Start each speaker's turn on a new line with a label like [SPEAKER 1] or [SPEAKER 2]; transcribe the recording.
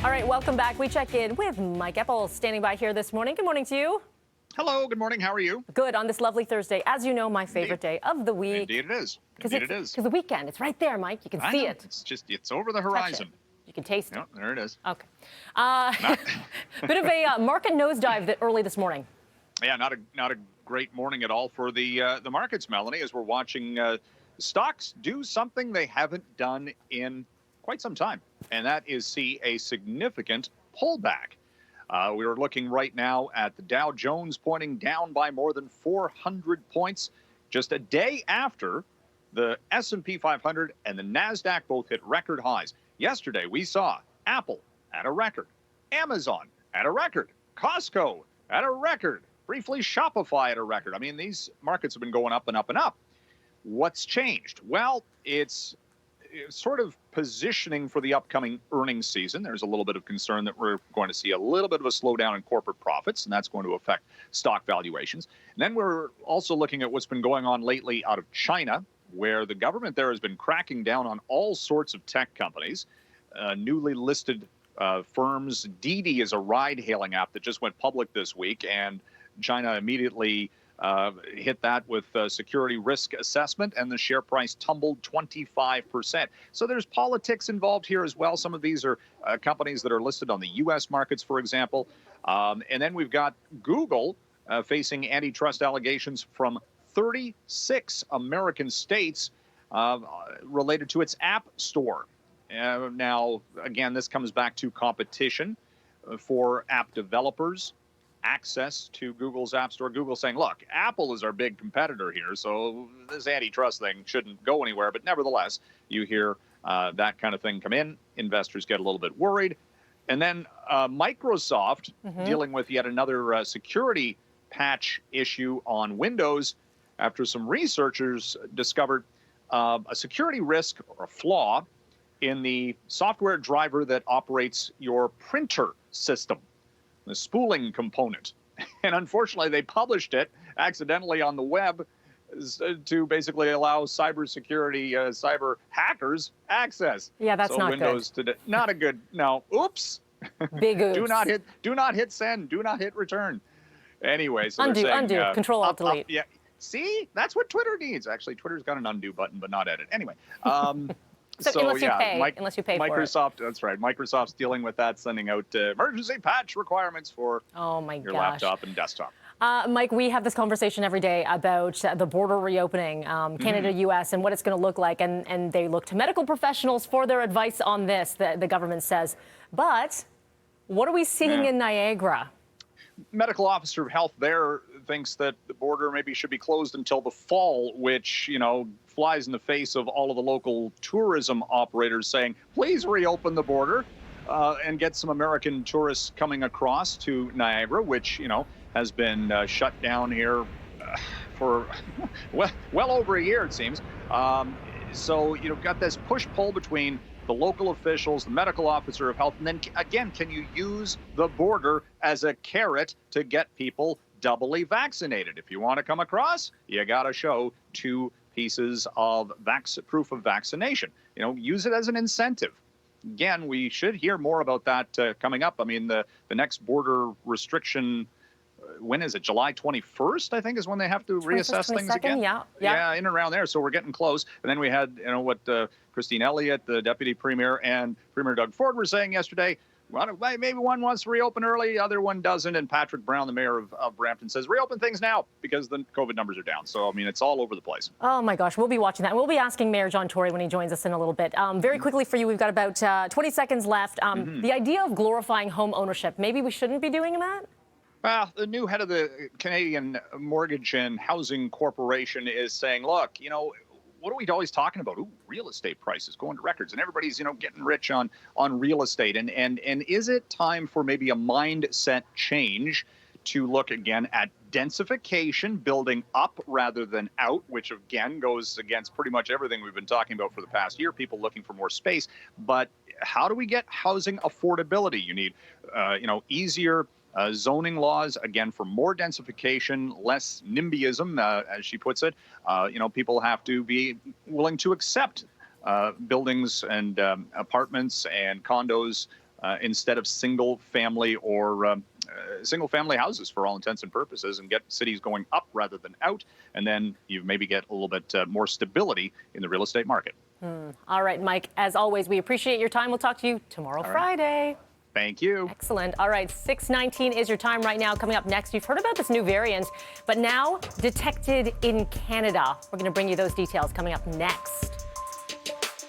[SPEAKER 1] All right, welcome back. We check in with Mike Eppel standing by here this morning. Good morning to you.
[SPEAKER 2] Hello, good morning. How are you?
[SPEAKER 1] Good on this lovely Thursday. As you know, my favorite day of the week.
[SPEAKER 2] Indeed it is.
[SPEAKER 1] Indeed it is. Because the weekend, it's right there, Mike. You can see it.
[SPEAKER 2] It's over the horizon.
[SPEAKER 1] You can taste it.
[SPEAKER 2] Yep, there it is.
[SPEAKER 1] Okay. Bit of a market nosedive early this morning.
[SPEAKER 2] Yeah, not a great morning at all for the markets, Melanie, as we're watching stocks do something they haven't done in quite some time, and that is see a significant pullback. We are looking right now at the Dow Jones pointing down by more than 400 points just a day after the S&P 500 and the NASDAQ both hit record highs. Yesterday, we saw Apple at a record, Amazon at a record, Costco at a record, briefly Shopify at a record. I mean, these markets have been going up and up and up. What's changed? Well, it's sort of positioning for the upcoming earnings season. There's a little bit of concern that we're going to see a little bit of a slowdown in corporate profits, and that's going to affect stock valuations. And then we're also looking at what's been going on lately out of China, where the government there has been cracking down on all sorts of tech companies, newly listed firms. Didi is a ride-hailing app that just went public this week, and China immediately hit that with security risk assessment, and the share price tumbled 25%. So there's politics involved here as well. Some of these are companies that are listed on the U.S. markets, for example. And then we've got Google facing antitrust allegations from 36 American states related to its app store. Now, again, this comes back to competition for app developers, access to Google's App Store. Google saying, look, Apple is our big competitor here, so this antitrust thing shouldn't go anywhere. But nevertheless, you hear that kind of thing come in. Investors get a little bit worried. And then Microsoft dealing with yet another security patch issue on Windows after some researchers discovered a security risk or a flaw in the software driver that operates your printer system, the spooling component. And unfortunately, they published it accidentally on the web to basically allow cybersecurity, cyber hackers access.
[SPEAKER 1] Yeah, that's
[SPEAKER 2] so
[SPEAKER 1] not
[SPEAKER 2] Windows
[SPEAKER 1] good.
[SPEAKER 2] Today, not a good, no, oops.
[SPEAKER 1] Big oops.
[SPEAKER 2] Do not hit send, do not hit return. Anyway, so
[SPEAKER 1] undo,
[SPEAKER 2] they're saying,
[SPEAKER 1] undo, Control Alt Delete.
[SPEAKER 2] yeah, see, that's what Twitter needs. Actually, Twitter's got an undo button, but not edit. Anyway.
[SPEAKER 1] So unless you pay, unless you pay
[SPEAKER 2] Microsoft,
[SPEAKER 1] for it.
[SPEAKER 2] That's right. Microsoft's dealing with that, sending out emergency patch requirements for your laptop and desktop.
[SPEAKER 1] Mike, we have this conversation every day about the border reopening, Canada-U.S., and what it's going to look like. And they look to medical professionals for their advice on this, the government says. But what are we seeing in Niagara?
[SPEAKER 2] Medical officer of health there thinks that the border maybe should be closed until the fall, which, flies in the face of all of the local tourism operators saying, please reopen the border and get some American tourists coming across to Niagara, which, has been shut down here for well over a year, it seems. So, got this push-pull between the local officials, the medical officer of health, and then again, can you use the border as a carrot to get people doubly vaccinated? If you want to come across, you got to show 2 pieces of proof of vaccination. Use it as an incentive. Again, we should hear more about that coming up. I mean, the next border restriction, when is it? July 21st, I think, is when they have to reassess things again. Yeah, in and around there. So we're getting close. And then we had, what Christine Elliott, the deputy premier, and Premier Doug Ford were saying yesterday. Maybe one wants to reopen early, the other one doesn't. And Patrick Brown, the mayor of Brampton, says reopen things now because the COVID numbers are down. So, I mean, it's all over the place.
[SPEAKER 1] Oh, my gosh. We'll be watching that. We'll be asking Mayor John Tory when he joins us in a little bit. Very quickly for you, we've got about 20 seconds left. The idea of glorifying home ownership, maybe we shouldn't be doing that?
[SPEAKER 2] Well, the new head of the Canadian Mortgage and Housing Corporation is saying, look, what are we always talking about? Ooh, real estate prices going to records, and everybody's, getting rich on real estate. And is it time for maybe a mindset change to look again at densification, building up rather than out, which again goes against pretty much everything we've been talking about for the past year, people looking for more space. But how do we get housing affordability? You need, easier zoning laws, again, for more densification, less NIMBYism, as she puts it. People have to be willing to accept buildings and apartments and condos instead of single-family or single-family houses for all intents and purposes, and get cities going up rather than out, and then you maybe get a little bit more stability in the real estate market.
[SPEAKER 1] All right, Mike, as always, we appreciate your time. We'll talk to you tomorrow, Friday.
[SPEAKER 2] Thank you.
[SPEAKER 1] Excellent. All right, 6:19 is your time right now. Coming up next, you've heard about this new variant, but now detected in Canada. We're going to bring you those details coming up next.